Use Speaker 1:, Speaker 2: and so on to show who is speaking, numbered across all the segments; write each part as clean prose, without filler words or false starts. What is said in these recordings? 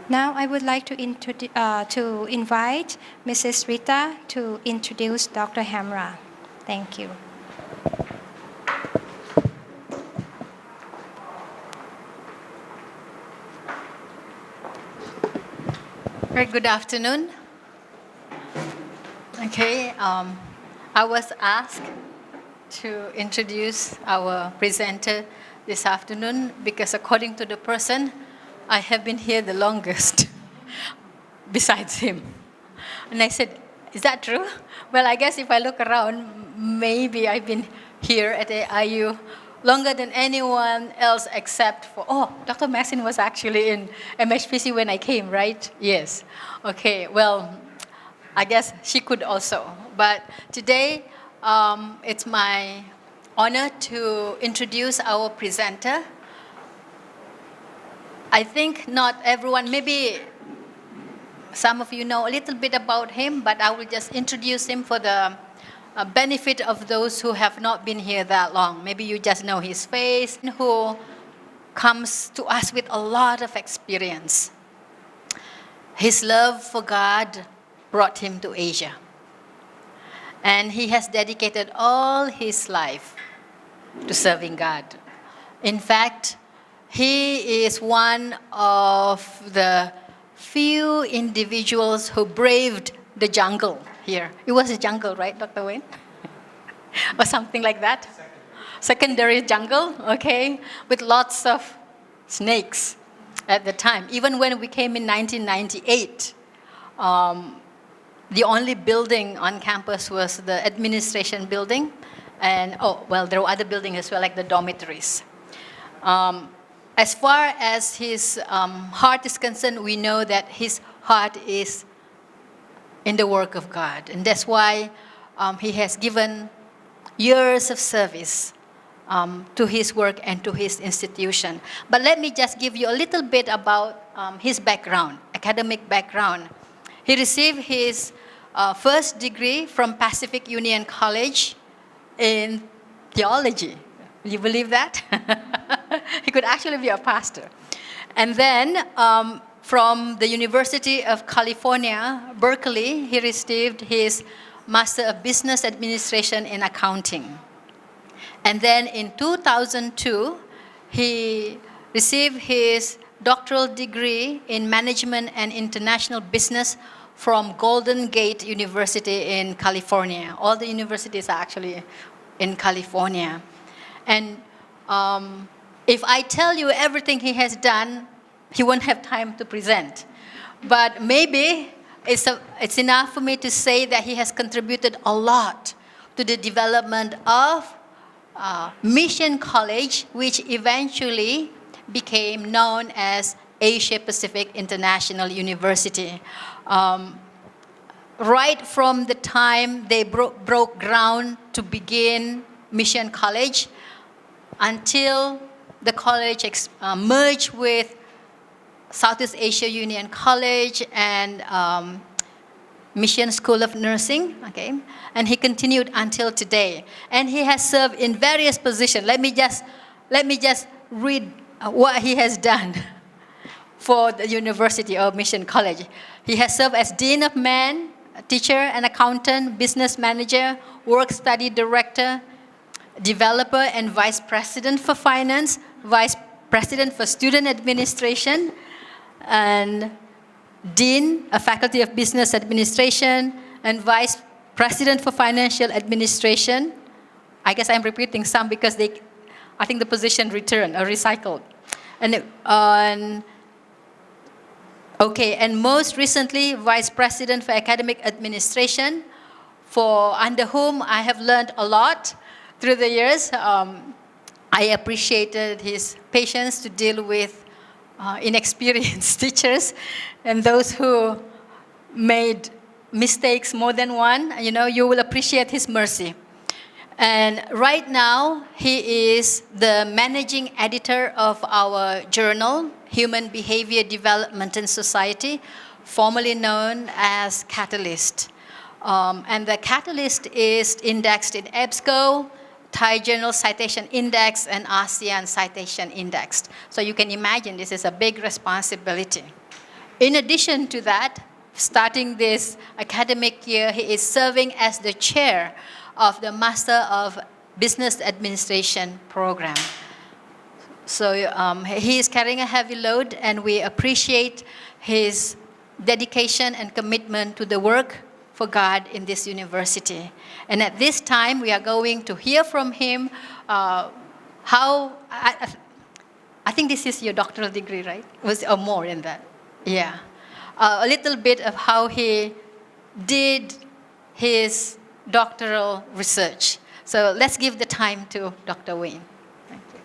Speaker 1: Now I would like to invite Mrs. Rita to introduce Dr. Hamra. Thank you.
Speaker 2: Very good afternoon. Okay, I was asked to introduce our presenter this afternoon because according to the person, I have been here the longest besides him. And I said, is that true? Well, I guess if I look around, maybe I've been here at AIU longer than anyone else except for, Dr. Massin was actually in MHPC when I came, right? Yes. Okay, well, I guess she could also. But today, it's my honor to introduce our presenter. I think not everyone, maybe some of you know a little bit about him, but I will just introduce him for the benefit of those who have not been here that long. Maybe you just know his face, who comes to us with a lot of experience. His love for God brought him to Asia. And he has dedicated all his life to serving God. In fact, he is one of the few individuals who braved the jungle here. It was a jungle, right, Dr. Wayne? Or something like that? Secondary jungle, okay, with lots of snakes at the time. Even when we came in 1998, the only building on campus was the administration building. And, there were other buildings as well, like the dormitories. As far as his heart is concerned, we know that his heart is in the work of God. And that's why he has given years of service to his work and to his institution. But let me just give you a little bit about his background, academic background. He received his first degree from Pacific Union College in theology. You believe that? He could actually be a pastor. And then from the University of California, Berkeley, he received his Master of Business Administration in Accounting. And then in 2002, he received his doctoral degree in Management and International Business from Golden Gate University in California. All the universities are actually in California. And if I tell you everything he has done, he won't have time to present. But maybe it's enough for me to say that he has contributed a lot to the development of Mission College, which eventually became known as Asia Pacific International University. Right from the time they broke ground to begin Mission College, until the college merged with Southeast Asia Union College and Mission School of Nursing, okay? And he continued until today. And he has served in various positions. Let me just read what he has done for the University of Mission College. He has served as Dean of Man, teacher and accountant, business manager, work study director, developer and vice president for finance, vice president for student administration, and dean of faculty of business administration, and vice president for financial administration. I guess I'm repeating some because I think the position returned or recycled. And most recently, vice president for academic administration, under whom I have learned a lot through the years. I appreciated his patience to deal with inexperienced teachers and those who made mistakes more than one. You will appreciate his mercy. And right now, he is the managing editor of our journal, Human Behavior Development and Society, formerly known as Catalyst. And the Catalyst is indexed in EBSCO, Thai Journal Citation Index, and ASEAN Citation Index. So you can imagine this is a big responsibility. In addition to that, starting this academic year, he is serving as the chair of the Master of Business Administration program. So he is carrying a heavy load, and we appreciate his dedication and commitment to the work for God in this university. And at this time, we are going to hear from him how, I think this is your doctoral degree, right? Or more in that? Yeah. A little bit of how he did his doctoral research. So let's give the time to Dr. Wayne. Thank you.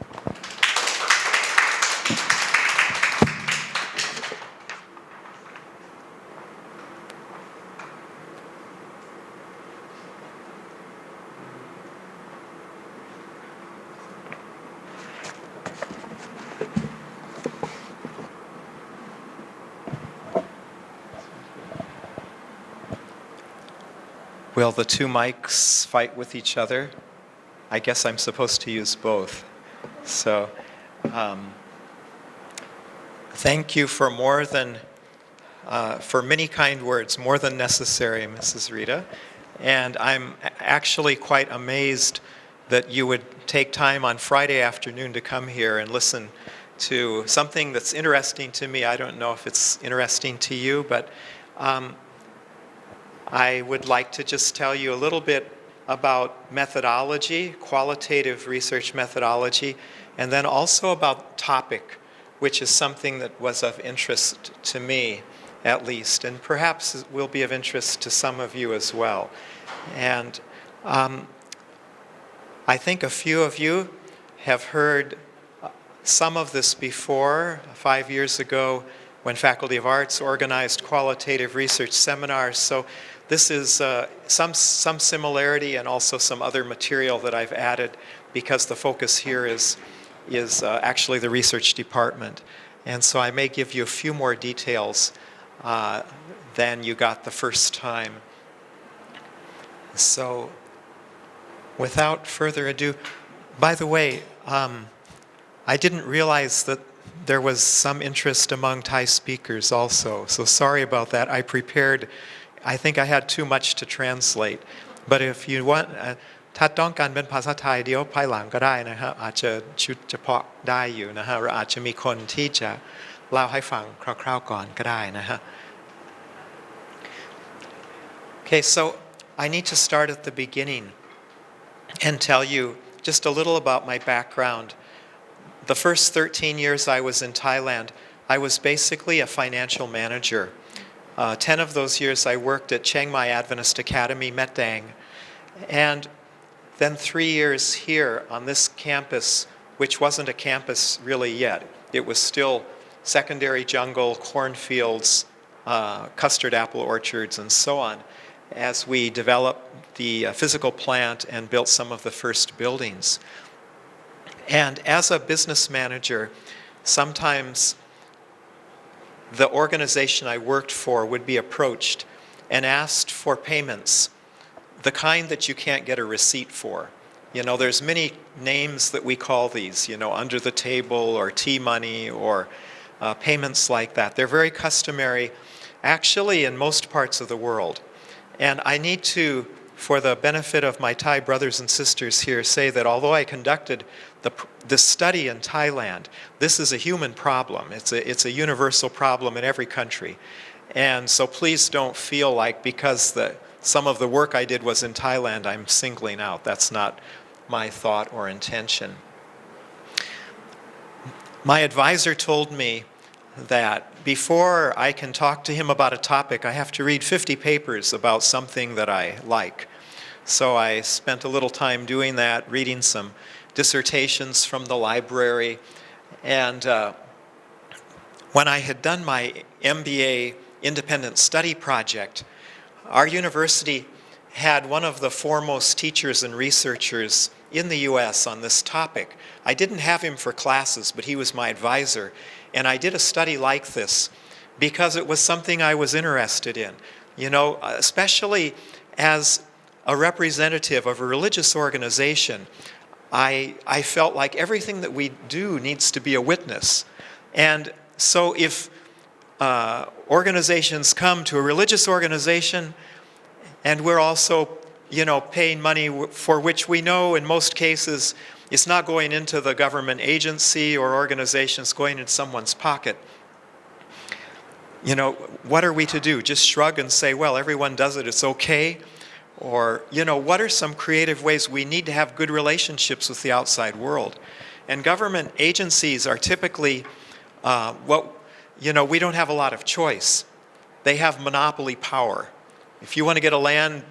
Speaker 3: Will the two mics fight with each other? I guess I'm supposed to use both. So, thank you for for many kind words, more than necessary, Mrs. Rita. And I'm actually quite amazed that you would take time on Friday afternoon to come here and listen to something that's interesting to me. I don't know if it's interesting to you, but I would like to just tell you a little bit about methodology, qualitative research methodology, and then also about topic, which is something that was of interest to me, at least, and perhaps will be of interest to some of you as well. And I think a few of you have heard some of this before. 5 years ago, when Faculty of Arts organized qualitative research seminars. So this is some similarity and also some other material that I've added because the focus here is actually the research department. And so I may give you a few more details than you got the first time. So without further ado, by the way, I didn't realize that there was some interest among Thai speakers also. So sorry about that. I think I had too much to translate. But if you want, ถ้าต้องการเป็นภาษาไทยเดี๋ยวภายหลังก็ได้นะฮะอาจจะชุดเฉพาะได้อยู่นะฮะหรืออาจจะมีคนที่จะเล่าให้ฟังคร่าวๆก่อนก็ได้นะฮะ Okay, so I need to start at the beginning and tell you just a little about my background. The first 13 years I was in Thailand, I was basically a financial manager. 10 of those years I worked at Chiang Mai Adventist Academy, Met Dang. And then 3 years here on this campus, which wasn't a campus really yet. It was still secondary jungle, cornfields, custard apple orchards, and so on, as we developed the physical plant and built some of the first buildings. And as a business manager, sometimes the organization I worked for would be approached and asked for payments, the kind that you can't get a receipt for. You know, there's many names that we call these, you know, under the table or T-money or payments like that. They're very customary, actually, in most parts of the world. And I need to, for the benefit of my Thai brothers and sisters here, say that although I conducted this study in Thailand, this is a human problem. It's a universal problem in every country. And so please don't feel like because some of the work I did was in Thailand, I'm singling out. That's not my thought or intention. My advisor told me that before I can talk to him about a topic, I have to read 50 papers about something that I like. So I spent a little time doing that, reading some dissertations from the library. And when I had done my MBA independent study project, our university had one of the foremost teachers and researchers in the US on this topic. I didn't have him for classes, but he was my advisor. And I did a study like this because it was something I was interested in. You know, especially as a representative of a religious organization, I felt like everything that we do needs to be a witness. And so if organizations come to a religious organization, and we're also, paying money for which we know in most cases it's not going into the government agency or organization, it's going into someone's pocket. What are we to do? Just shrug and say, well, everyone does it, it's okay? Or, what are some creative ways? We need to have good relationships with the outside world. And government agencies are typically, we don't have a lot of choice. They have monopoly power. If you want to get a land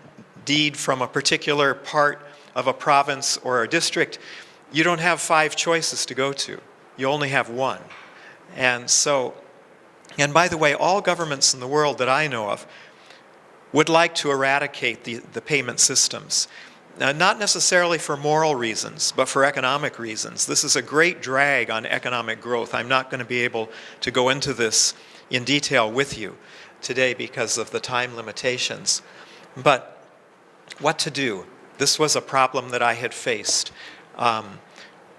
Speaker 3: deed from a particular part of a province or a district, you don't have 5 choices to go to. You only have one. And by the way, all governments in the world that I know of would like to eradicate the payment systems. Not necessarily for moral reasons, but for economic reasons. This is a great drag on economic growth. I'm not going to be able to go into this in detail with you today because of the time limitations. But what to do? This was a problem that I had faced.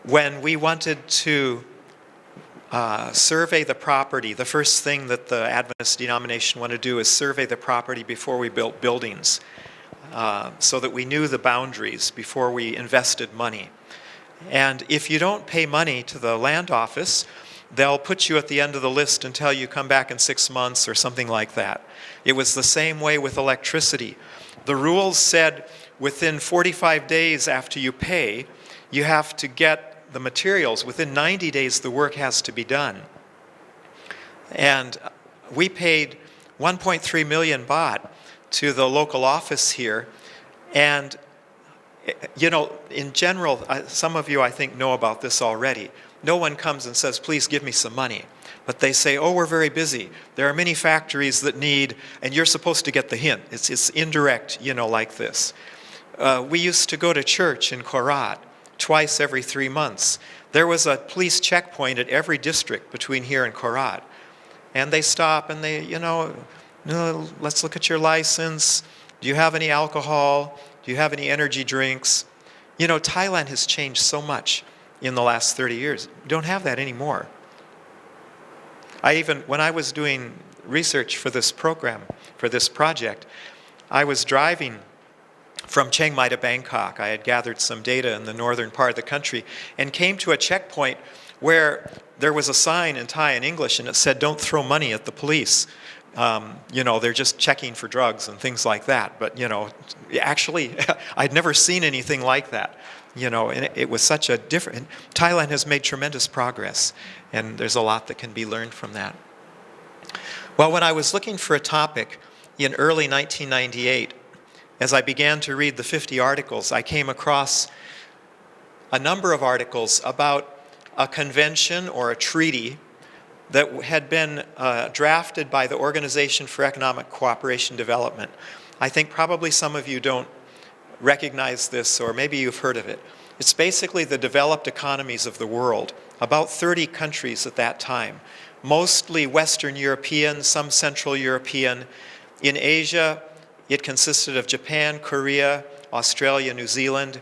Speaker 3: When we wanted to survey the property, the first thing that the Adventist denomination wanted to do is survey the property before we built buildings, so that we knew the boundaries before we invested money. And if you don't pay money to the land office, they'll put you at the end of the list until you come back in 6 months or something like that. It was the same way with electricity. The rules said within 45 days after you pay, you have to get the materials. Within 90 days, the work has to be done. And we paid 1.3 million baht to the local office here. And, in general, some of you, I think, know about this already. No one comes and says, please give me some money. But they say, oh, we're very busy. There are many factories that need, and you're supposed to get the hint. It's indirect, like this. We used to go to church in Korat twice every 3 months. There was a police checkpoint at every district between here and Korat. And they stop and they, let's look at your license. Do you have any alcohol? Do you have any energy drinks? Thailand has changed so much in the last 30 years. We don't have that anymore. When I was doing research for this program, for this project, I was driving from Chiang Mai to Bangkok. I had gathered some data in the northern part of the country and came to a checkpoint where there was a sign in Thai and English and it said, don't throw money at the police. They're just checking for drugs and things like that. But, actually, I'd never seen anything like that. And it was such a different... Thailand has made tremendous progress, and there's a lot that can be learned from that. Well, when I was looking for a topic in early 1998, as I began to read the 50 articles, I came across a number of articles about a convention or a treaty that had been drafted by the Organization for Economic Cooperation and Development. I think probably some of you don't recognize this, or maybe you've heard of it. It's basically the developed economies of the world, about 30 countries at that time, mostly Western European, some Central European. In Asia, it consisted of Japan, Korea, Australia, New Zealand.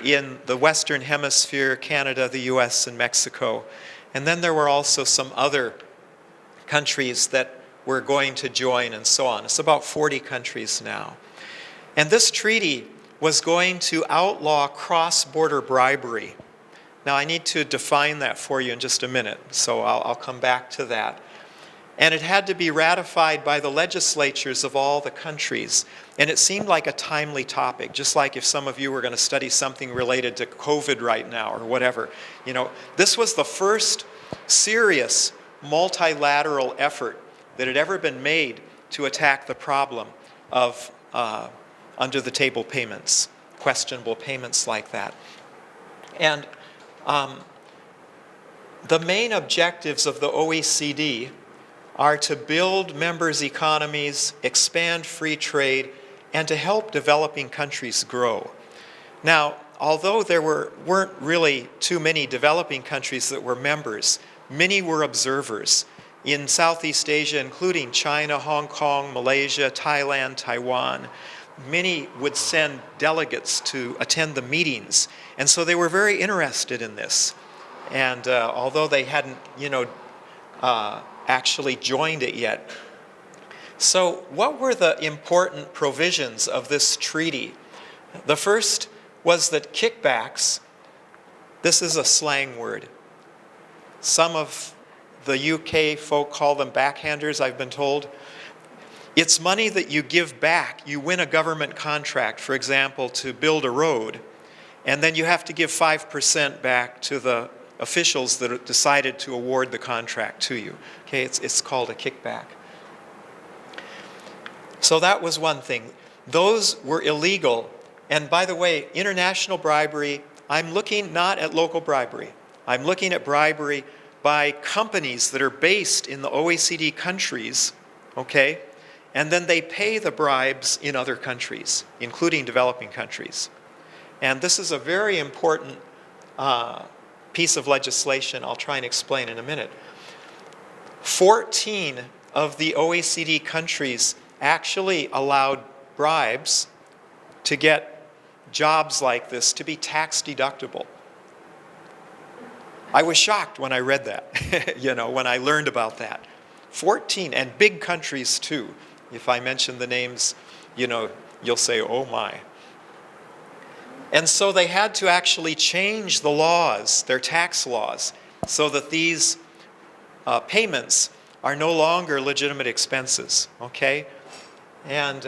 Speaker 3: In the Western Hemisphere, Canada, the US, and Mexico. And then there were also some other countries that were going to join and so on. It's about 40 countries now. And this treaty was going to outlaw cross-border bribery. Now, I need to define that for you in just a minute, so I'll come back to that. And it had to be ratified by the legislatures of all the countries. And it seemed like a timely topic, just like if some of you were going to study something related to COVID right now or whatever. This was the first serious multilateral effort that had ever been made to attack the problem of under-the-table payments, questionable payments like that. And the main objectives of the OECD are to build members' economies, expand free trade, and to help developing countries grow. Now, although there weren't really too many developing countries that were members, many were observers. In Southeast Asia, including China, Hong Kong, Malaysia, Thailand, Taiwan, many would send delegates to attend the meetings. And so they were very interested in this. And although they hadn't, actually joined it yet. So what were the important provisions of this treaty? The first was that kickbacks, this is a slang word. Some of the UK folk call them backhanders, I've been told. It's money that you give back. You win a government contract, for example, to build a road, and then you have to give 5% back to the officials that decided to award the contract to you. Okay, it's called a kickback. So that was one thing. Those were illegal. And by the way, international bribery, I'm looking not at local bribery. I'm looking at bribery by companies that are based in the OECD countries, okay? And then they pay the bribes in other countries, including developing countries. And this is a very important piece of legislation I'll try and explain in a minute. 14 of the OECD countries actually allowed bribes to get jobs like this to be tax deductible. I was shocked when I read that, when I learned about that. 14, and big countries too. If I mention the names, you'll say, oh my. And so they had to actually change the laws, their tax laws, so that these payments are no longer legitimate expenses, okay? And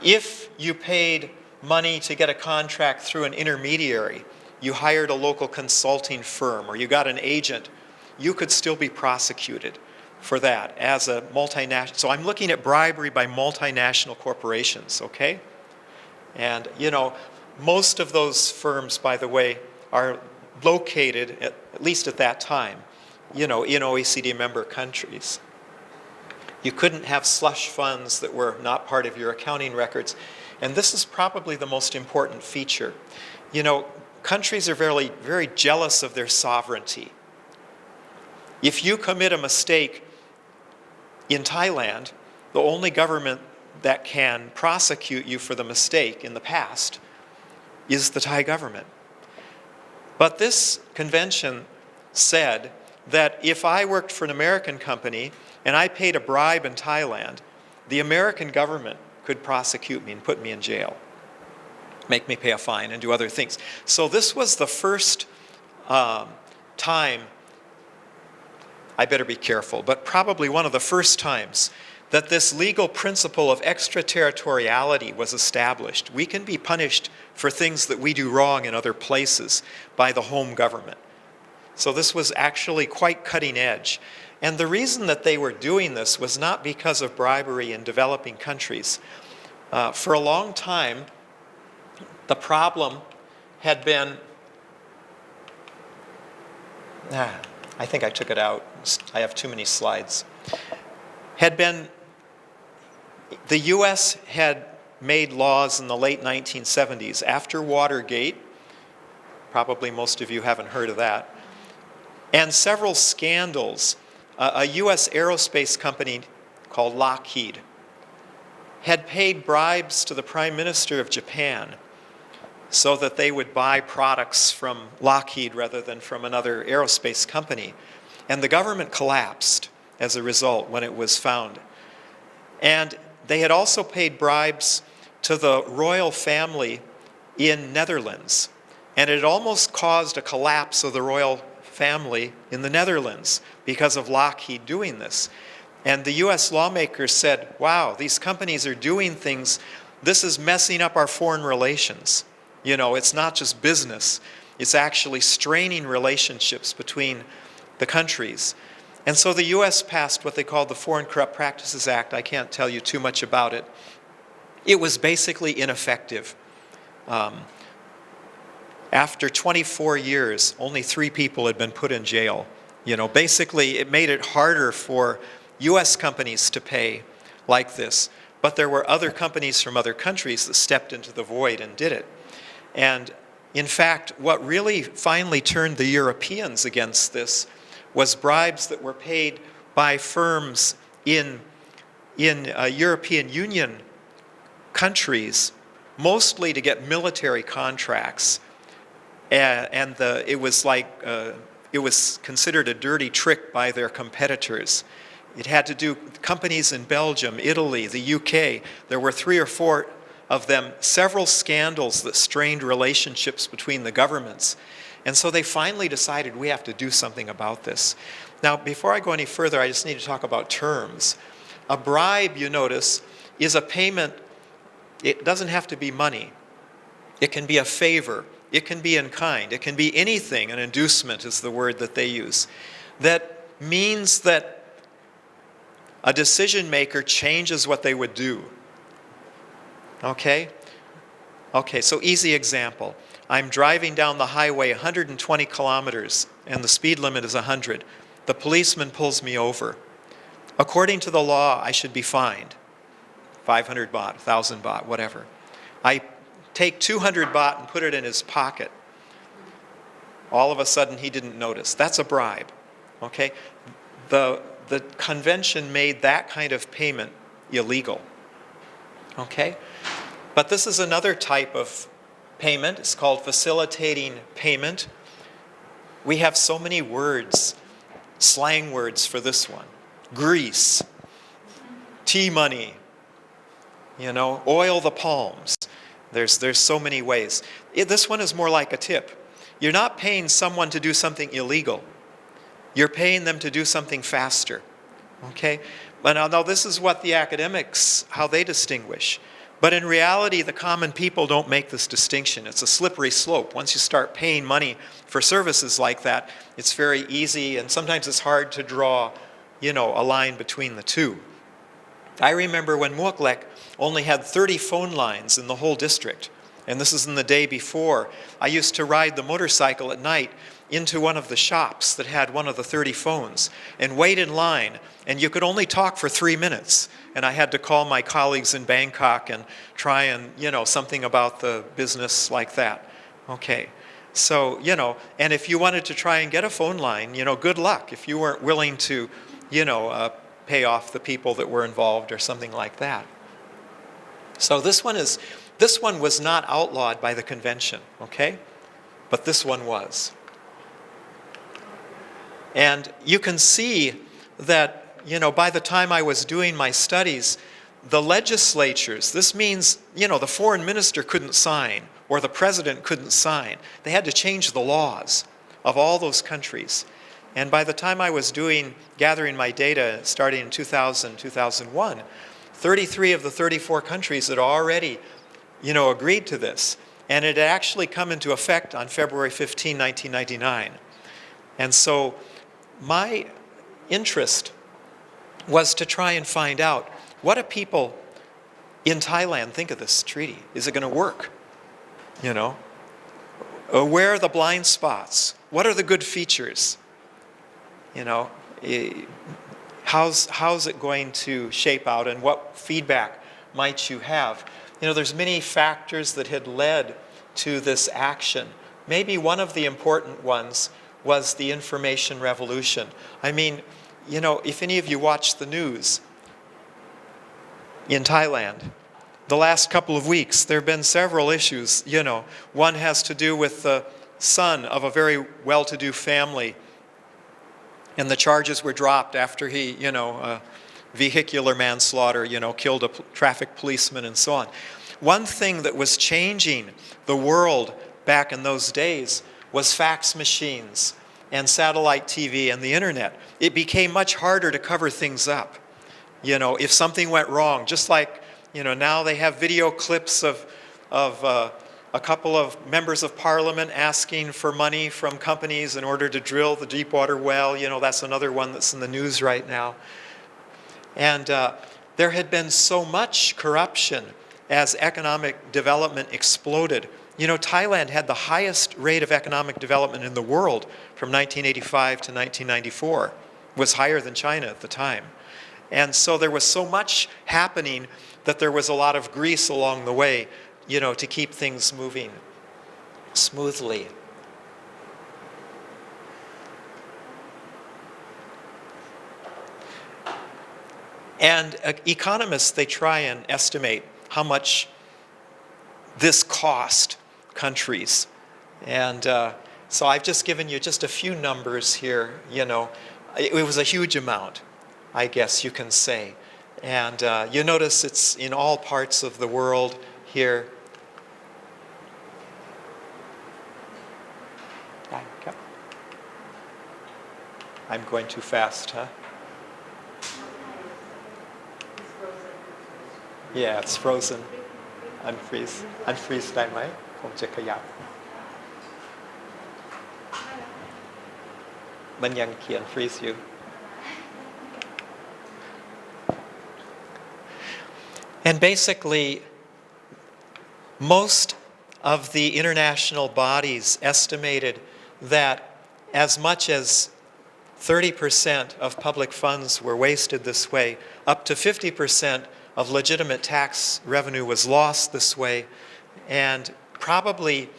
Speaker 3: if you paid money to get a contract through an intermediary, you hired a local consulting firm, or you got an agent, you could still be prosecuted for that as a multinational. So I'm looking at bribery by multinational corporations, okay? And, most of those firms, by the way, are located, at least at that time, in OECD member countries. You couldn't have slush funds that were not part of your accounting records. And this is probably the most important feature. Countries are very, very jealous of their sovereignty. If you commit a mistake in Thailand, the only government that can prosecute you for the mistake in the past is the Thai government. But this convention said that if I worked for an American company and I paid a bribe in Thailand, the American government could prosecute me and put me in jail, make me pay a fine and do other things. So this was the first time, I better be careful, but probably one of the first times that this legal principle of extraterritoriality was established. We can be punished for things that we do wrong in other places by the home government. So this was actually quite cutting edge. And the reason that they were doing this was not because of bribery in developing countries. For a long time, the problem had been, I think I took it out. I have too many slides. The US had made laws in the late 1970s after Watergate. Probably most of you haven't heard of that. And several scandals. A US aerospace company called Lockheed had paid bribes to the Prime Minister of Japan so that they would buy products from Lockheed rather than from another aerospace company. And the government collapsed as a result when it was found. And they had also paid bribes to the royal family in Netherlands. And it almost caused a collapse of the royal family in the Netherlands because of Lockheed doing this. And the US lawmakers said, wow, these companies are doing things, this is messing up our foreign relations. It's not just business, it's actually straining relationships between the countries. And so the US passed what they called the Foreign Corrupt Practices Act. I can't tell you too much about it. It was basically ineffective. After 24 years, only 3 people had been put in jail. Basically it made it harder for US companies to pay like this. But there were other companies from other countries that stepped into the void and did it. And in fact, what really finally turned the Europeans against this was bribes that were paid by firms in European Union countries, mostly to get military contracts. And it was like it was considered a dirty trick by their competitors. It had to do with companies in Belgium, Italy, the UK. There were 3 or 4 of them, several scandals that strained relationships between the governments. And so they finally decided we have to do something about this. Now, before I go any further, I just need to talk about terms. A bribe, you notice, is a payment. It doesn't have to be money. It can be a favor. It can be in kind. It can be anything. An inducement is the word that they use. That means that a decision maker changes what they would do. Okay? Okay, so easy example. I'm driving down the highway 120 kilometers and the speed limit is 100. The policeman pulls me over. According to the law, I should be fined. 500 baht, 1,000 baht, whatever. I take 200 baht and put it in his pocket. All of a sudden, he didn't notice. That's a bribe. Okay? The convention made that kind of payment illegal. Okay? But this is another type of payment. It's called facilitating payment. We have so many words, slang words for this one. Grease, tea money, oil the palms. There's so many ways. This one is more like a tip. You're not paying someone to do something illegal. You're paying them to do something faster. Okay? But now this is what the academics, how they distinguish. But in reality, the common people don't make this distinction. It's a slippery slope. Once you start paying money for services like that, it's very easy, and sometimes it's hard to draw, a line between the two. I remember when Muaklek only had 30 phone lines in the whole district, and this is in the day before. I used to ride the motorcycle at night into one of the shops that had one of the 30 phones and wait in line, and you could only talk for 3 minutes. And I had to call my colleagues in Bangkok and try and, something about the business like that. Okay. So, and if you wanted to try and get a phone line, good luck if you weren't willing to, pay off the people that were involved or something like that. So this one was not outlawed by the convention, okay? But this one was. And you can see that by the time I was doing my studies, the legislatures, this means, the foreign minister couldn't sign or the president couldn't sign. They had to change the laws of all those countries. And by the time I was gathering my data starting in 2000, 2001, 33 of the 34 countries had already, agreed to this. And it had actually come into effect on February 15, 1999. And so my interest was to try and find out, what do people in Thailand think of this treaty? Is it going to work? Where are the blind spots? What are the good features? How's it going to shape out, and what feedback might you have? There's many factors that had led to this action. Maybe one of the important ones was the information revolution. I mean, if any of you watch the news in Thailand, the last couple of weeks, there have been several issues. One has to do with the son of a very well-to-do family, and the charges were dropped after he, vehicular manslaughter, killed a traffic policeman and so on. One thing that was changing the world back in those days was fax machines and satellite TV and the internet. It became much harder to cover things up. If something went wrong, just like, now they have video clips of a couple of members of parliament asking for money from companies in order to drill the deepwater well. That's another one that's in the news right now. And there had been so much corruption as economic development exploded. Thailand had the highest rate of economic development in the world from 1985 to 1994. It was higher than China at the time. And so there was so much happening that there was a lot of grease along the way, to keep things moving smoothly. And economists, they try and estimate how much this cost countries. And So I've just given you just a few numbers here, you know. It was a huge amount, I guess you can say. And you notice it's in all parts of the world here. I'm going too fast, huh? Yeah, it's frozen. Unfreeze. Unfreeze ได้ไหมผมจะขยับมันยังเขียน freeze อยู่ And basically, most of the international bodies estimated that as much as 30% of public funds were wasted this way, up to 50% of legitimate tax revenue was lost this way, and probably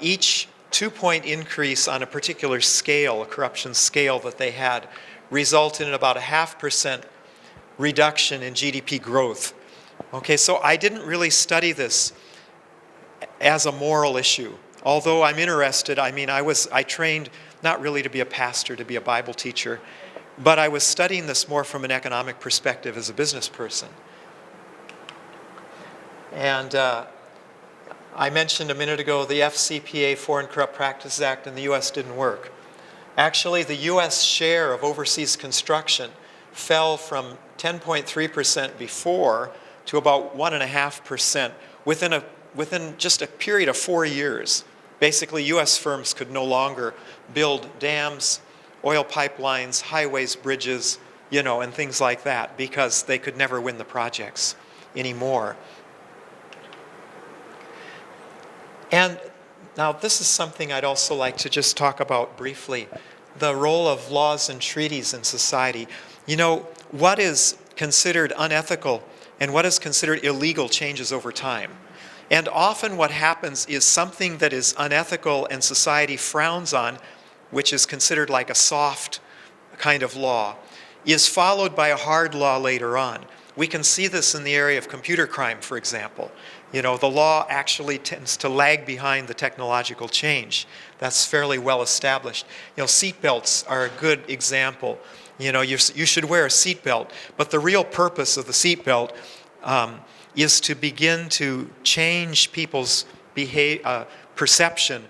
Speaker 3: each 2-point increase on a particular scale, a corruption scale that they had, resulted in about a 0.5% reduction in GDP growth. Okay, so I didn't really study this as a moral issue. Although I'm interested, I mean, I trained not really to be a pastor, to be a Bible teacher, but I was studying this more from an economic perspective as a business person. And I mentioned a minute ago the FCPA, Foreign Corrupt Practices Act, in the U.S. didn't work. Actually, the U.S. share of overseas construction fell from 10.3% before to about 1.5% within just a period of 4 years. Basically, U.S. firms could no longer build dams, oil pipelines, highways, bridges, you know, and things like that because they could never win the projects anymore. And now this is something I'd also like to just talk about briefly, the role of laws and treaties in society. You know, what is considered unethical and what is considered illegal changes over time. And often what happens is something that is unethical and society frowns on, which is considered like a soft kind of law, is followed by a hard law later on. We can see this in the area of computer crime, for example. You know, the law actually tends to lag behind the technological change. That's fairly well established. You know, seatbelts are a good example. You know, you should wear a seatbelt, but the real purpose of the seatbelt is to begin to change people's perception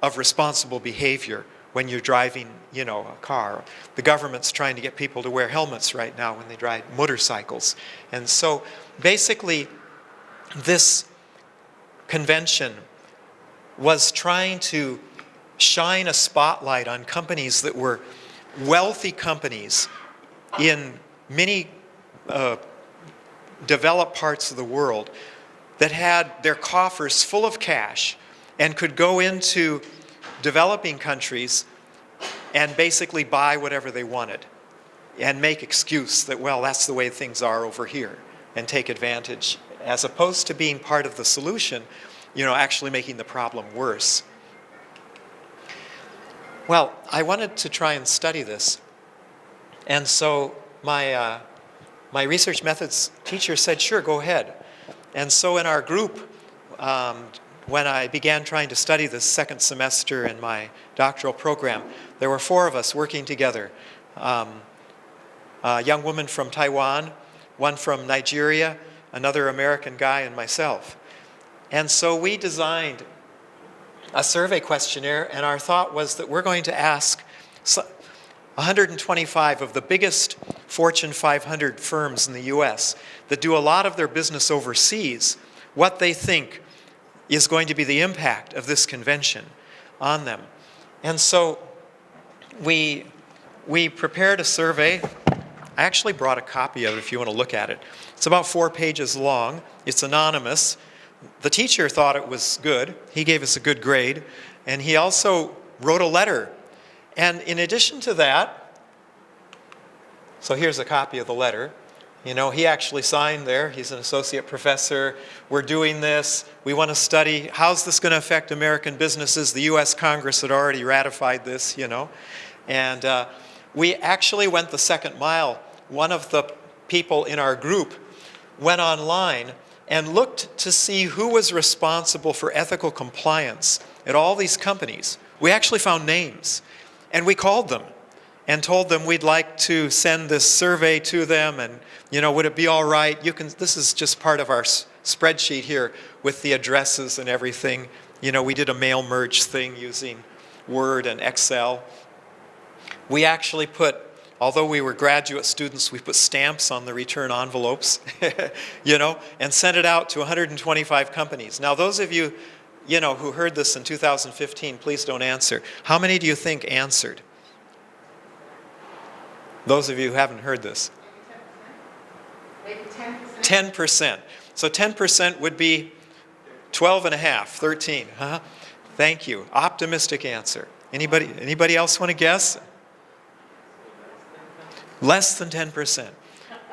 Speaker 3: of responsible behavior when you're driving, you know, a car. The government's trying to get people to wear helmets right now when they drive motorcycles. And so basically, this convention was trying to shine a spotlight on companies that were wealthy companies in many developed parts of the world that had their coffers full of cash and could go into developing countries and basically buy whatever they wanted and make excuse that, well, that's the way things are over here, and take advantage, as opposed to being part of the solution, you know, actually making the problem worse. Well, I wanted to try and study this, and so my research methods teacher said, sure, go ahead. And so in our group, when I began trying to study this second semester in my doctoral program, there were 4 of us working together. A young woman from Taiwan, one from Nigeria, another American guy, and myself. And so we designed a survey questionnaire, and our thought was that we're going to ask 125 of the biggest Fortune 500 firms in the US that do a lot of their business overseas, what they think is going to be the impact of this convention on them. And so we prepared a survey. I actually brought a copy of it if you want to look at it. It's about 4 pages long. It's anonymous. The teacher thought it was good. He gave us a good grade. And he also wrote a letter. And in addition to that, so here's a copy of the letter. You know, he actually signed there. He's an associate professor. We're doing this. We want to study how's this going to affect American businesses. The U.S. Congress had already ratified this, you know. And we actually went the second mile. One of the people in our group went online and looked to see who was responsible for ethical compliance at all these companies. We actually found names. And we called them and told them we'd like to send this survey to them, and, would it be all right? This is just part of our spreadsheet here with the addresses and everything. We did a mail merge thing using Word and Excel. We actually although we were graduate students, we put stamps on the return envelopes, and sent it out to 125 companies. Now, those of you, who heard this in 2015, please don't answer. How many do you think answered? Those of you who haven't heard this.
Speaker 2: Maybe 10%.
Speaker 3: 10%. So 10% would be 12 and a half, 13. Huh? Thank you. Optimistic answer. Anybody else want to guess? Less than 10%.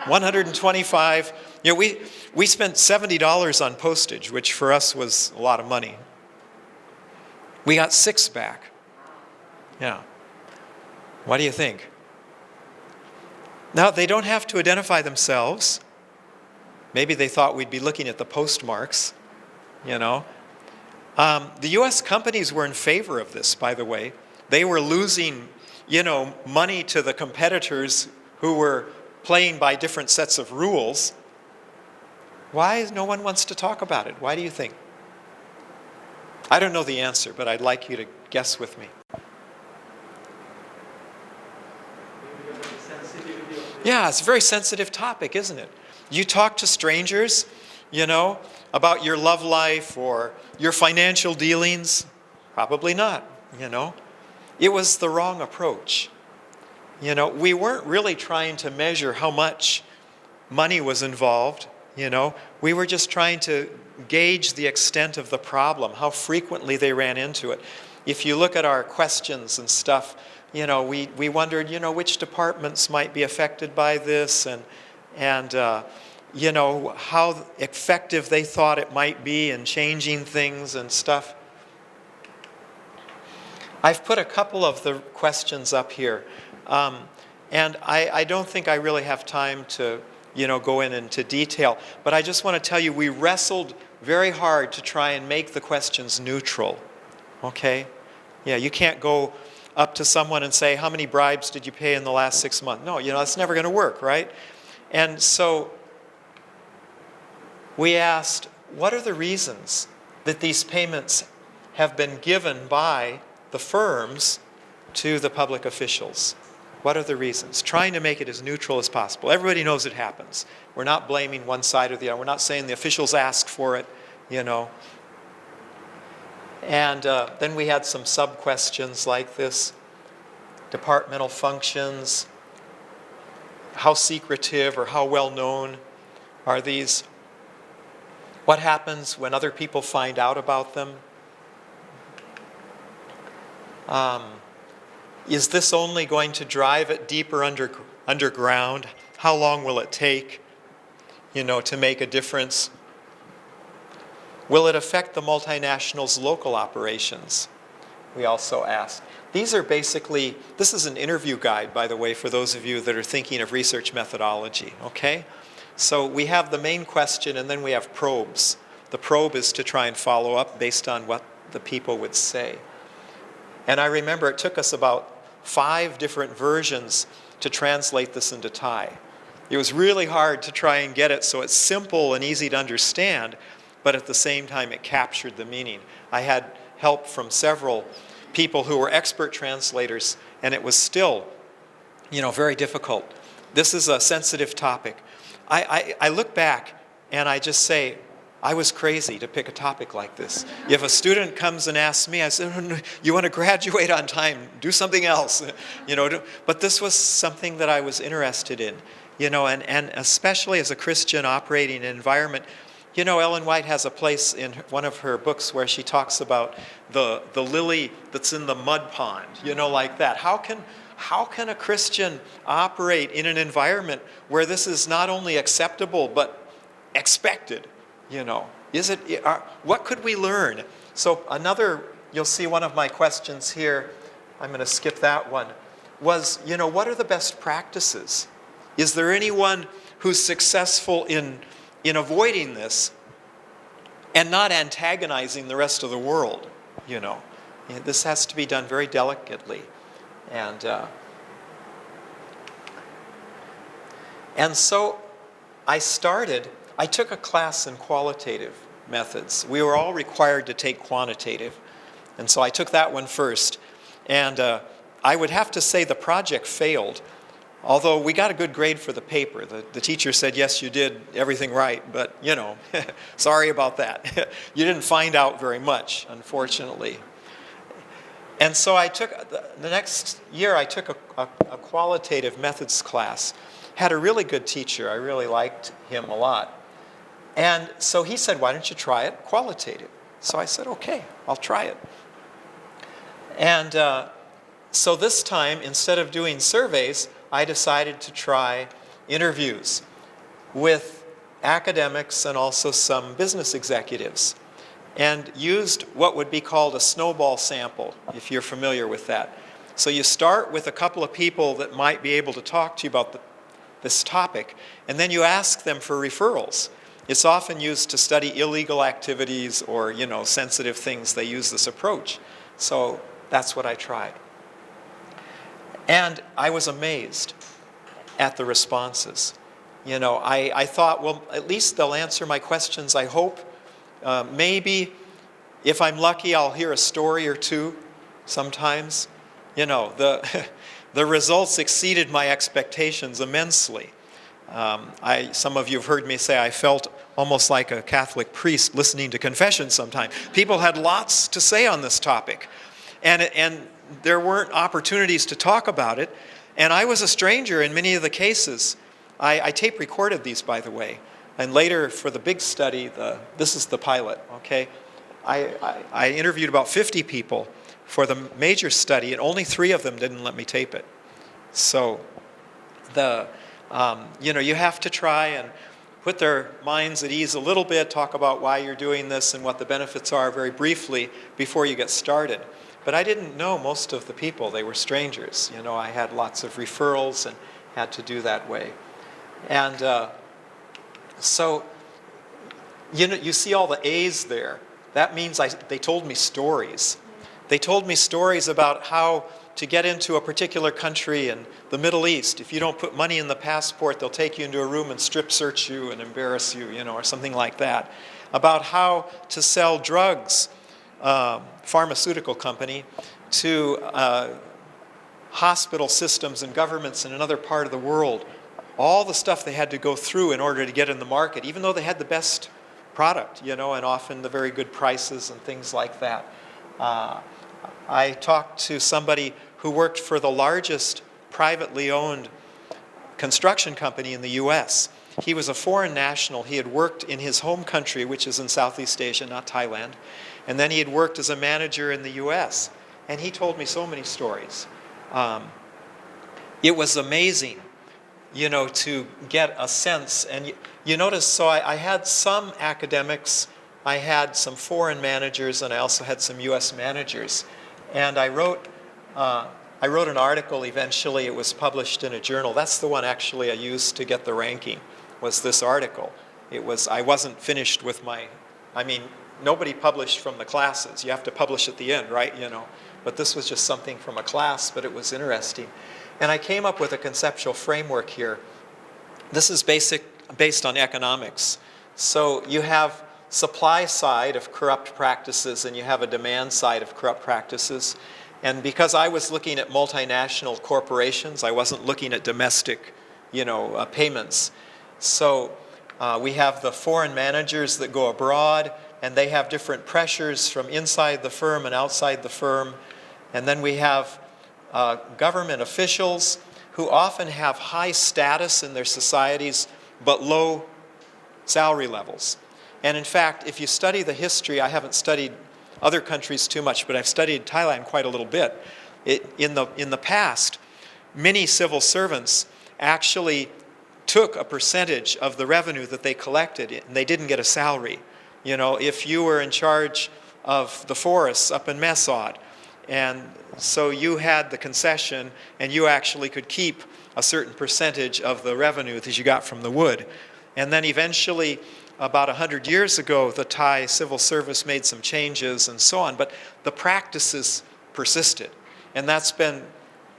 Speaker 3: 125. We spent $70 on postage, which for us was a lot of money. We got 6 back. Yeah. What do you think? Now, they don't have to identify themselves. Maybe they thought we'd be looking at the postmarks, The U.S. companies were in favor of this, by the way. They were losing, money to the competitors who were playing by different sets of rules. Why no one wants to talk about it? Why do you think? I don't know the answer, but I'd like you to guess with me. Yeah, it's a very sensitive topic, isn't it? You talk to strangers, about your love life or your financial dealings. Probably not, It was the wrong approach. We weren't really trying to measure how much money was involved, We were just trying to gauge the extent of the problem, how frequently they ran into it. If you look at our questions and stuff, we wondered, which departments might be affected by this, and how effective they thought it might be in changing things and stuff. I've put a couple of the questions up here, and I don't think I really have time to, go into detail, but I just want to tell you we wrestled very hard to try and make the questions neutral, okay? Yeah, you can't go up to someone and say, how many bribes did you pay in the last 6 months? No, that's never going to work, right? And so we asked, what are the reasons that these payments have been given by the firms to the public officials? What are the reasons? Trying to make it as neutral as possible. Everybody knows it happens. We're not blaming one side or the other. We're not saying the officials asked for it, And then we had some sub-questions like this. Departmental functions. How secretive or how well known are these? What happens when other people find out about them? Is this only going to drive it deeper underground? How long will it take, to make a difference? Will it affect the multinationals' local operations? We also asked. These are basically, this is an interview guide, by the way, for those of you that are thinking of research methodology, okay? So we have the main question, and then we have probes. The probe is to try and follow up based on what the people would say. And I remember it took us about 5 different versions to translate this into Thai. It was really hard to try and get it so it's simple and easy to understand, but at the same time it captured the meaning. I had help from several people who were expert translators, and it was still, very difficult. This is a sensitive topic. I look back and I just say, I was crazy to pick a topic like this. If a student comes and asks me, I say, oh, you want to graduate on time, do something else. But this was something that I was interested in, and especially as a Christian operating in an environment. Ellen White has a place in one of her books where she talks about the lily that's in the mud pond, like that. How can a Christian operate in an environment where this is not only acceptable but expected? What could we learn? So you'll see one of my questions here, I'm going to skip that one, was, what are the best practices? Is there anyone who's successful in avoiding this and not antagonizing the rest of the world, This has to be done very delicately. And so I took a class in qualitative methods. We were all required to take quantitative. And so I took that one first. And I would have to say the project failed, although we got a good grade for the paper. The teacher said, yes, you did everything right, but, sorry about that. You didn't find out very much, unfortunately. And so the next year I took a qualitative methods class. Had a really good teacher. I really liked him a lot. And so he said, why don't you try it qualitative? So I said, okay, I'll try it. And so this time, instead of doing surveys, I decided to try interviews with academics and also some business executives, and used what would be called a snowball sample, if you're familiar with that. So you start with a couple of people that might be able to talk to you about this topic, and then you ask them for referrals. It's often used to study illegal activities or, sensitive things. They use this approach. So that's what I tried. And I was amazed at the responses. I thought, well, at least they'll answer my questions, I hope. Maybe, if I'm lucky, I'll hear a story or two sometimes. The results exceeded my expectations immensely. Some of you have heard me say I felt almost like a Catholic priest listening to confession sometimes. People had lots to say on this topic, and there weren't opportunities to talk about it, and I was a stranger in many of the cases. I tape recorded these, by the way, and later for the big study, this is the pilot, okay? I interviewed about 50 people for the major study, and only 3 of them didn't let me tape it. So you have to try and put their minds at ease a little bit, talk about why you're doing this and what the benefits are very briefly before you get started. But I didn't know most of the people. They were strangers. I had lots of referrals and had to do that way. And so, you see all the A's there. That means they told me stories. They told me stories about how to get into a particular country in the Middle East. If you don't put money in the passport, they'll take you into a room and strip search you and embarrass you, or something like that. About how to sell drugs, pharmaceutical company, to hospital systems and governments in another part of the world. All the stuff they had to go through in order to get in the market, even though they had the best product, and often the very good prices and things like that. I talked to somebody who worked for the largest privately owned construction company in the U.S. He was a foreign national. He had worked in his home country, which is in Southeast Asia, not Thailand. And then he had worked as a manager in the U.S. And he told me so many stories. It was amazing, to get a sense. And you notice, so I had some academics, I had some foreign managers, and I also had some U.S. managers. And I wrote an article eventually. It was published in a journal. That's the one actually I used to get the ranking, was this article. I wasn't finished with nobody published from the classes. You have to publish at the end, right? But this was just something from a class, but it was interesting. And I came up with a conceptual framework here. This is based on economics. So you have supply side of corrupt practices and you have a demand side of corrupt practices. And because I was looking at multinational corporations, I wasn't looking at domestic, payments. So we have the foreign managers that go abroad, and they have different pressures from inside the firm and outside the firm. And then we have government officials who often have high status in their societies, but low salary levels. And in fact, if you study the history, I haven't studied other countries too much, but I've studied Thailand quite a little bit. In the past, many civil servants actually took a percentage of the revenue that they collected, and they didn't get a salary. If you were in charge of the forests up in Mesod, and so you had the concession, and you actually could keep a certain percentage of the revenue that you got from the wood. And then eventually, about 100 years ago, the Thai civil service made some changes and so on, but the practices persisted. And that's been,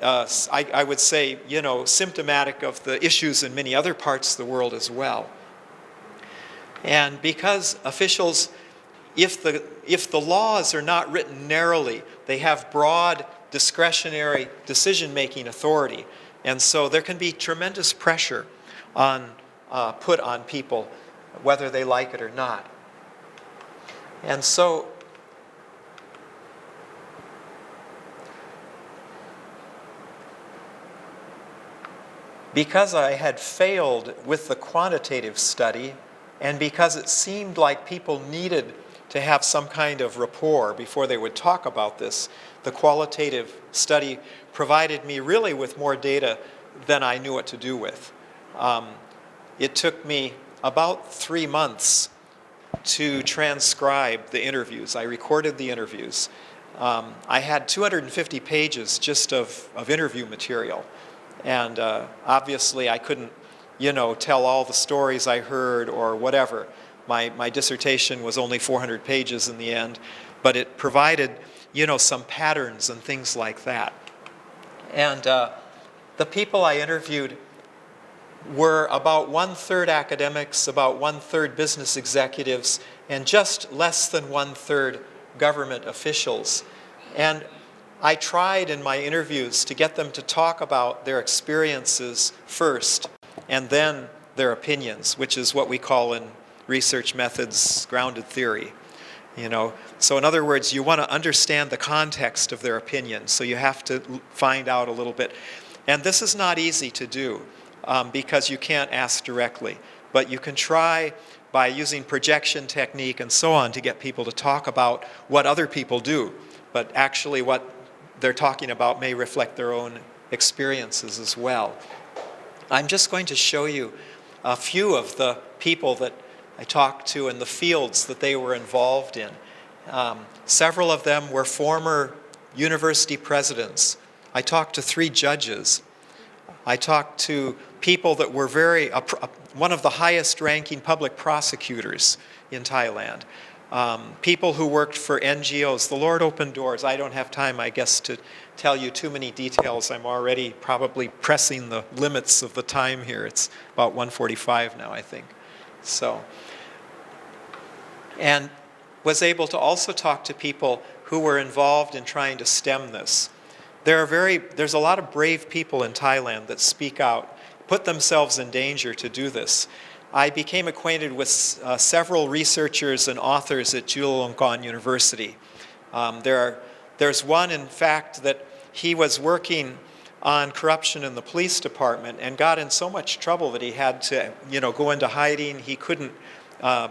Speaker 3: I would say, symptomatic of the issues in many other parts of the world as well. And because officials, if the laws are not written narrowly, they have broad discretionary decision-making authority. And so there can be tremendous pressure put on people, whether they like it or not. And so because I had failed with the quantitative study, and because it seemed like people needed to have some kind of rapport before they would talk about this, the qualitative study provided me really with more data than I knew what to do with. It took me about 3 months to transcribe the interviews. I recorded the interviews. I had 250 pages just of interview material. And obviously I couldn't, tell all the stories I heard or whatever. My dissertation was only 400 pages in the end, but it provided, some patterns and things like that. And the people I interviewed were about 1/3 academics, about 1/3 business executives, and just less than 1/3 government officials. And I tried in my interviews to get them to talk about their experiences first, and then their opinions, which is what we call in research methods grounded theory. So in other words, you want to understand the context of their opinion, so you have to find out a little bit. And this is not easy to do because you can't ask directly, but you can try by using projection technique and so on to get people to talk about what other people do, but actually what they're talking about may reflect their own experiences as well. I'm just going to show you a few of the people that I talked to in the fields that they were involved in. Several of them were former university presidents. I talked to 3 judges. I talked to people that were one of the highest ranking public prosecutors in Thailand. People who worked for NGOs. The Lord opened doors. I don't have time, I guess, to tell you too many details. I'm already probably pressing the limits of the time here. It's about 1:45 now, I think. And was able to also talk to people who were involved in trying to stem this. There's a lot of brave people in Thailand that speak out, put themselves in danger to do this. I became acquainted with several researchers and authors at Chulalongkorn University. There's one, in fact, that he was working on corruption in the police department and got in so much trouble that he had to, go into hiding. He couldn't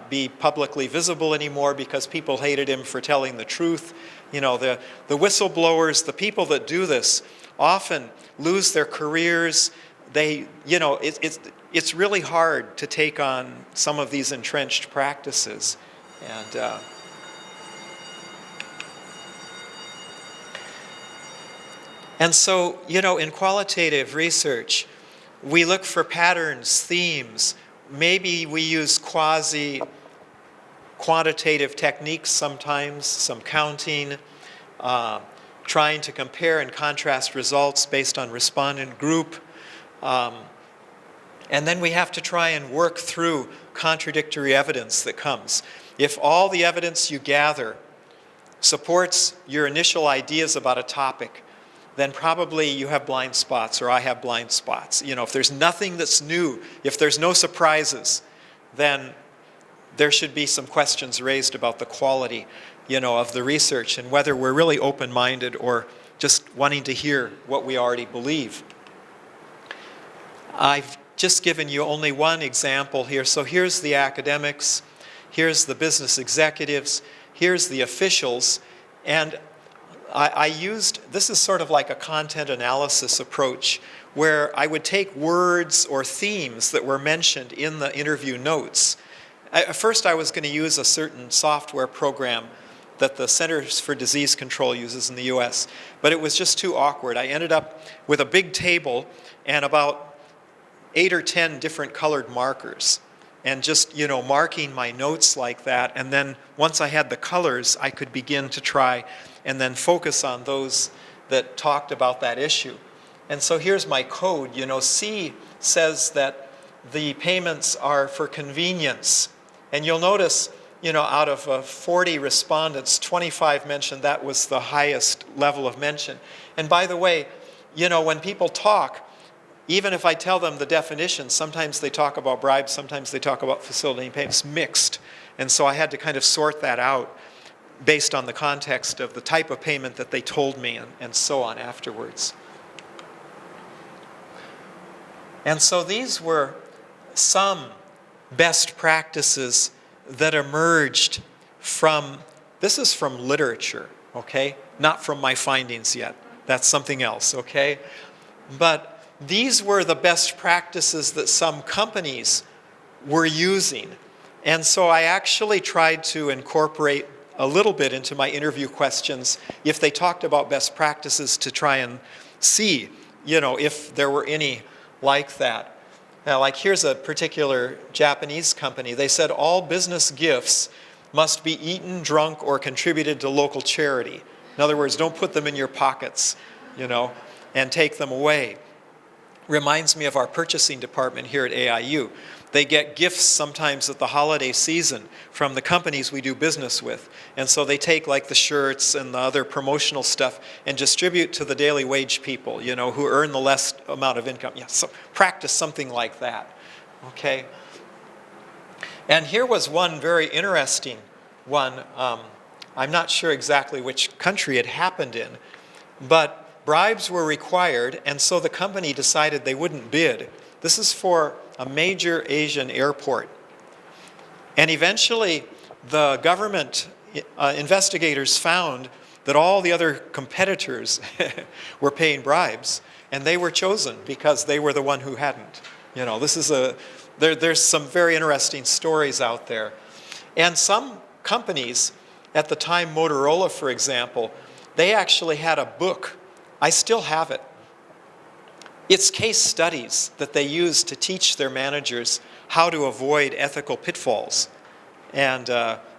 Speaker 3: be publicly visible anymore because people hated him for telling the truth. The whistleblowers, the people that do this, often lose their careers. It's really hard to take on some of these entrenched practices. And so, in qualitative research, we look for patterns, themes. Maybe we use quasi-quantitative techniques sometimes, some counting, trying to compare and contrast results based on respondent group. And then we have to try and work through contradictory evidence that comes. If all the evidence you gather supports your initial ideas about a topic, then probably you have blind spots, or I have blind spots. If there's nothing that's new, if there's no surprises, then there should be some questions raised about the quality, of the research and whether we're really open-minded or just wanting to hear what we already believe. I've just given you only one example here. So here's the academics, here's the business executives, here's the officials, and this is sort of like a content analysis approach where I would take words or themes that were mentioned in the interview notes. At first I was going to use a certain software program that the Centers for Disease Control uses in the US, but it was just too awkward. I ended up with a big table and about 8 or 10 different colored markers. and just, marking my notes like that. And then once I had the colors, I could begin to try and then focus on those that talked about that issue. And so here's my code. C says that the payments are for convenience. And you'll notice, out of 40 respondents, 25 mentioned that was the highest level of mention. And by the way, when people talk, even if I tell them the definition, sometimes they talk about bribes, sometimes they talk about facilitating payments, mixed. And so I had to kind of sort that out based on the context of the type of payment that they told me and so on afterwards. And so these were some best practices that emerged from, this is from literature, okay? Not from my findings yet. That's something else, okay? But these were the best practices that some companies were using. And so I actually tried to incorporate a little bit into my interview questions if they talked about best practices to try and see, if there were any like that. Now, like here's a particular Japanese company. They said all business gifts must be eaten, drunk, or contributed to local charity. In other words, don't put them in your pockets, and take them away. Reminds me of our purchasing department here at AIU. They get gifts sometimes at the holiday season from the companies we do business with. And so they take like the shirts and the other promotional stuff and distribute to the daily wage people, who earn the less amount of income. Yeah, so practice something like that, okay? And here was one very interesting one. I'm not sure exactly which country it happened in, but bribes were required, and so the company decided they wouldn't bid. This is for a major Asian airport. And eventually, the government investigators found that all the other competitors were paying bribes, and they were chosen because they were the one who hadn't. There's some very interesting stories out there. And some companies, at the time, Motorola, for example, they actually had a book. I still have it. It's case studies that they use to teach their managers how to avoid ethical pitfalls. And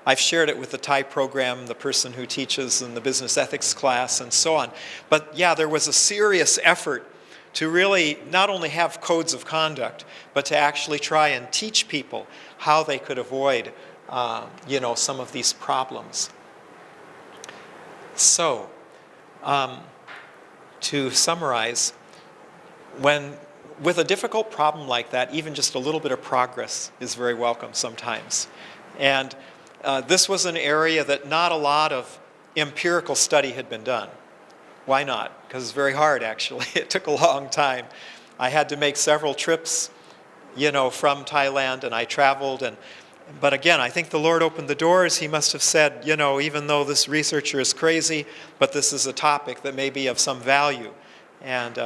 Speaker 3: I've shared it with the Thai program, the person who teaches in the business ethics class, and so on. But yeah, there was a serious effort to really not only have codes of conduct, but to actually try and teach people how they could avoid, some of these problems. So, to summarize, with a difficult problem like that, even just a little bit of progress is very welcome sometimes. And this was an area that not a lot of empirical study had been done. Why not? Because it's very hard, actually. It took a long time. I had to make several trips, from Thailand, and I traveled. But again, I think the Lord opened the doors. He must have said, even though this researcher is crazy, but this is a topic that may be of some value. And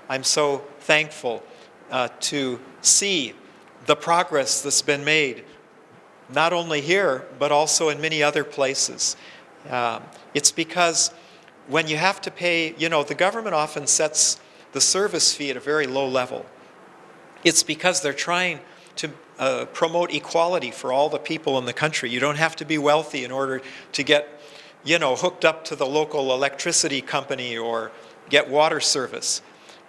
Speaker 3: I'm so thankful to see the progress that's been made, not only here, but also in many other places. It's because when you have to pay, the government often sets the service fee at a very low level. It's because they're trying to promote equality for all the people in the country. You don't have to be wealthy in order to get, hooked up to the local electricity company or get water service.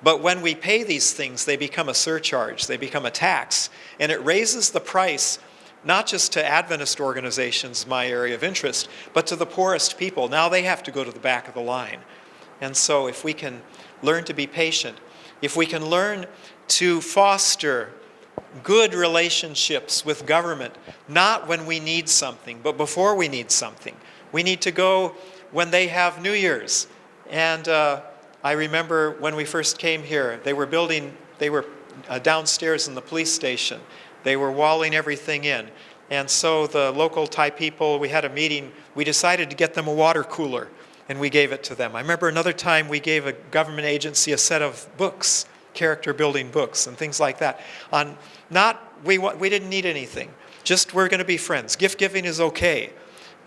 Speaker 3: But when we pay these things, they become a surcharge, they become a tax, and it raises the price not just to Adventist organizations, my area of interest, but to the poorest people. Now they have to go to the back of the line. And so if we can learn to be patient, if we can learn to foster good relationships with government, not when we need something, but before we need something. We need to go when they have New Year's. And I remember when we first came here, they were downstairs in the police station. They were walling everything in. And so the local Thai people, we had a meeting, we decided to get them a water cooler, and we gave it to them. I remember another time we gave a government agency a set of books, character building books and things like that. We didn't need anything, just we're going to be friends. Gift giving is okay.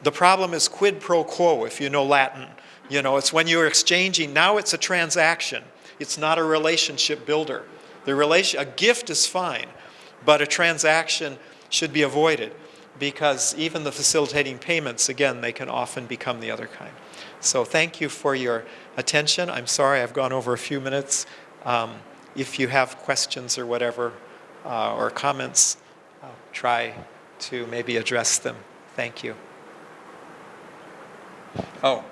Speaker 3: The problem is quid pro quo, if you know Latin. It's when you're exchanging, now it's a transaction. It's not a relationship builder. A gift is fine, but a transaction should be avoided, because even the facilitating payments, again, they can often become the other kind. So thank you for your attention. I'm sorry I've gone over a few minutes. If you have questions or whatever, or comments, I'll try to maybe address them. Thank you. Oh,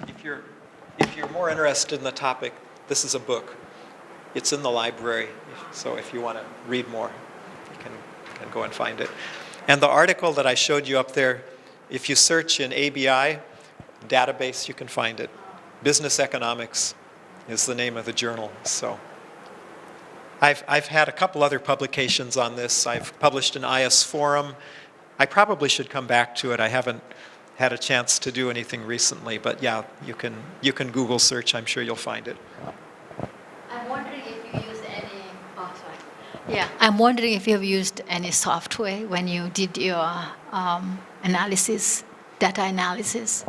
Speaker 3: if you're more interested in the topic, this is a book. It's in the library, so if you want to read more, you can go and find it. And the article that I showed you up there, if you search in ABI database, you can find it. Business Economics is the name of the journal. So I've had a couple other publications on this. I've published an IS forum. I probably should come back to it. I haven't had a chance to do anything recently, but yeah, you can Google search. I'm sure you'll find it.
Speaker 2: I'm wondering if you use any. Oh, sorry. Yeah, I'm wondering if you have used any software when you did your analysis, data analysis.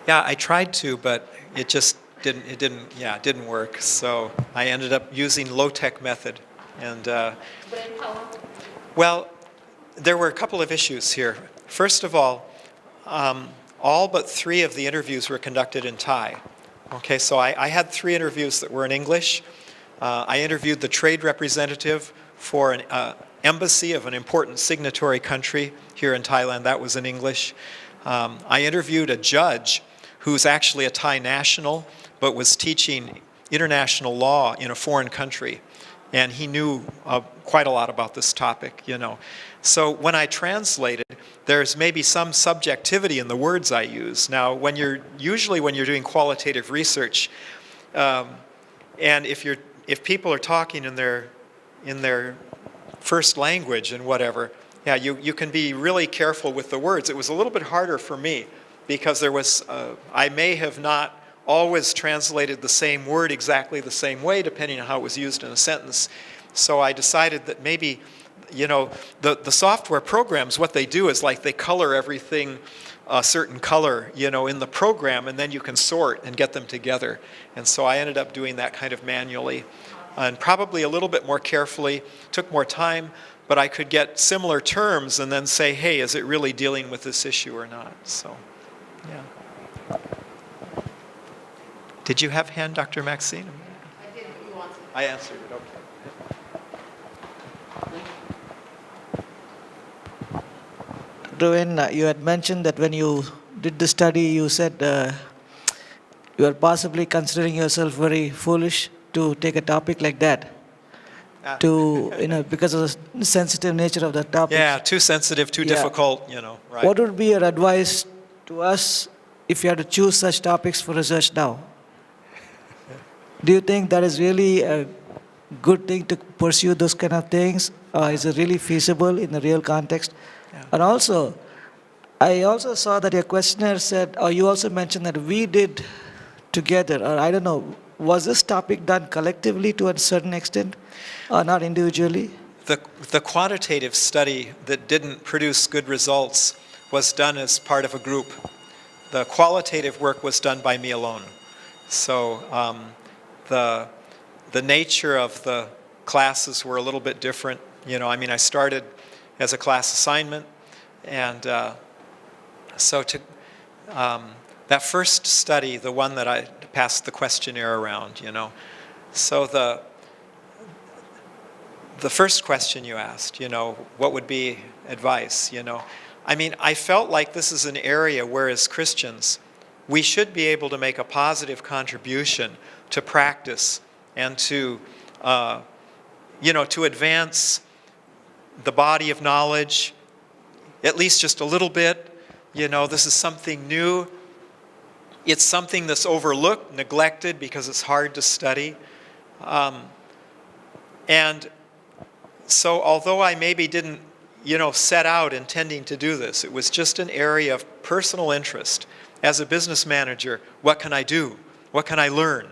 Speaker 3: Yeah, I tried to, but it just didn't work. So I ended up using low-tech method, and well, there were a couple of issues here. First of all but 3 of the interviews were conducted in Thai. Okay, so I had 3 interviews that were in English. I interviewed the trade representative for an embassy of an important signatory country here in Thailand. That was in English. I interviewed a judge who's actually a Thai national, but was teaching international law in a foreign country. And he knew quite a lot about this topic, you know. So when I translated, there's maybe some subjectivity in the words I use. Now, usually when you're doing qualitative research, and if people are talking in their first language and whatever, yeah, you can be really careful with the words. It was a little bit harder for me because I may have not always translated the same word exactly the same way depending on how it was used in a sentence. So I decided that maybe, you know, the software programs, what they do is like they color everything a certain color, you know, in the program, and then you can sort and get them together. And so I ended up doing that kind of manually and probably a little bit more carefully, took more time, but I could get similar terms and then say, hey, is it really dealing with this issue or not? So, yeah. Did you have hand, Dr. Maxine?
Speaker 4: I did, but you answered.
Speaker 3: I answered it, okay.
Speaker 5: Rowan, you had mentioned that when you did the study, you said you are possibly considering yourself very foolish to take a topic like that, because of the sensitive nature of the topic.
Speaker 3: Yeah, too sensitive, too difficult, you know, right.
Speaker 5: What would be your advice to us if you had to choose such topics for research now? Do you think that is really a good thing to pursue those kind of things? Is it really feasible in the real context? Yeah. And also, I also saw that your questionnaire said, or you also mentioned that we did together, or I don't know, was this topic done collectively to a certain extent, or not individually?
Speaker 3: The quantitative study that didn't produce good results was done as part of a group. The qualitative work was done by me alone. So the nature of the classes were a little bit different. You know, I mean, I started as a class assignment, and so that first study, the one that I passed the questionnaire around, you know, so the first question you asked, you know, what would be advice, you know, I mean, I felt like this is an area where as Christians, we should be able to make a positive contribution to practice and to, to advance the body of knowledge, at least just a little bit. You know, this is something new. It's something that's overlooked, neglected, because it's hard to study. And so although I maybe didn't, set out intending to do this, it was just an area of personal interest. As a business manager, what can I do? What can I learn?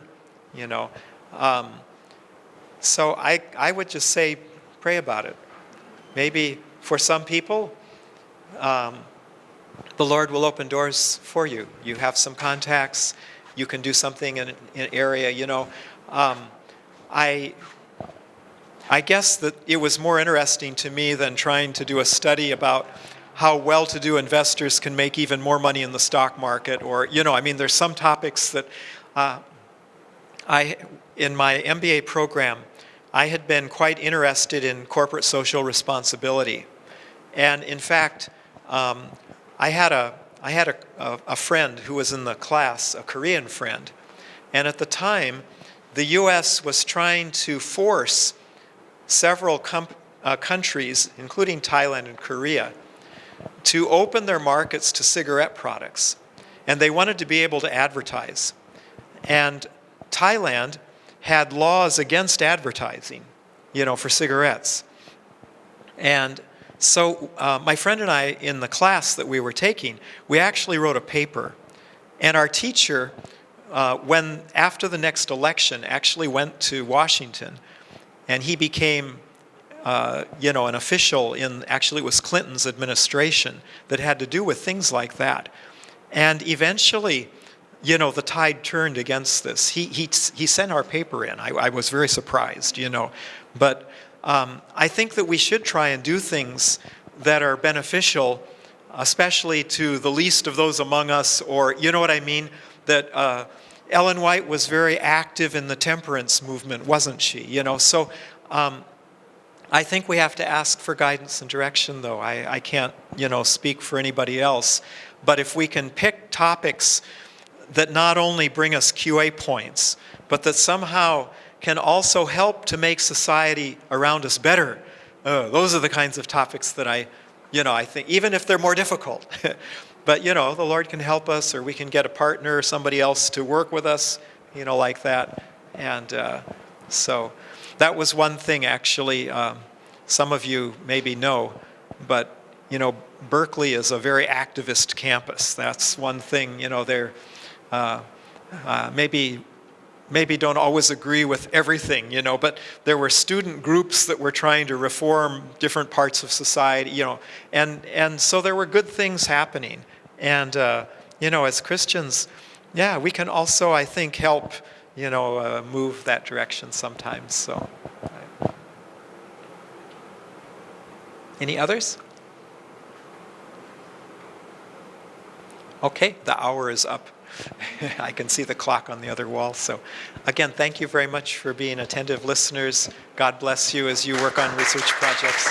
Speaker 3: So I would just say, pray about it. Maybe for some people, the Lord will open doors for you. You have some contacts. You can do something in an area. I guess that it was more interesting to me than trying to do a study about how well-to-do investors can make even more money in the stock market, or, I mean, there's some topics that in my MBA program, I had been quite interested in corporate social responsibility. And in fact, I had a friend who was in the class, a Korean friend, and at the time, the U.S. was trying to force several countries, including Thailand and Korea, to open their markets to cigarette products. And they wanted to be able to advertise. And Thailand had laws against advertising, for cigarettes. And so my friend and I, in the class that we were taking, we actually wrote a paper. And our teacher, after the next election, actually went to Washington, and he became an official actually it was Clinton's administration that had to do with things like that. And eventually, the tide turned against this. He sent our paper in. I was very surprised, But I think that we should try and do things that are beneficial, especially to the least of those among us, or, you know what I mean? That Ellen White was very active in the temperance movement, wasn't she? So I think we have to ask for guidance and direction, though. I can't, speak for anybody else. But if we can pick topics that not only bring us QA points, but that somehow can also help to make society around us better, those are the kinds of topics that I think, even if they're more difficult. But, the Lord can help us, or we can get a partner or somebody else to work with us, like that. And so that was one thing, actually, some of you maybe know, but, Berkeley is a very activist campus. That's one thing, they're maybe don't always agree with everything, but there were student groups that were trying to reform different parts of society, and so there were good things happening. And, as Christians, we can also, I think, help, move that direction sometimes. So, any others? Okay, the hour is up. I can see the clock on the other wall. So again, thank you very much for being attentive listeners. God bless you as you work on research projects.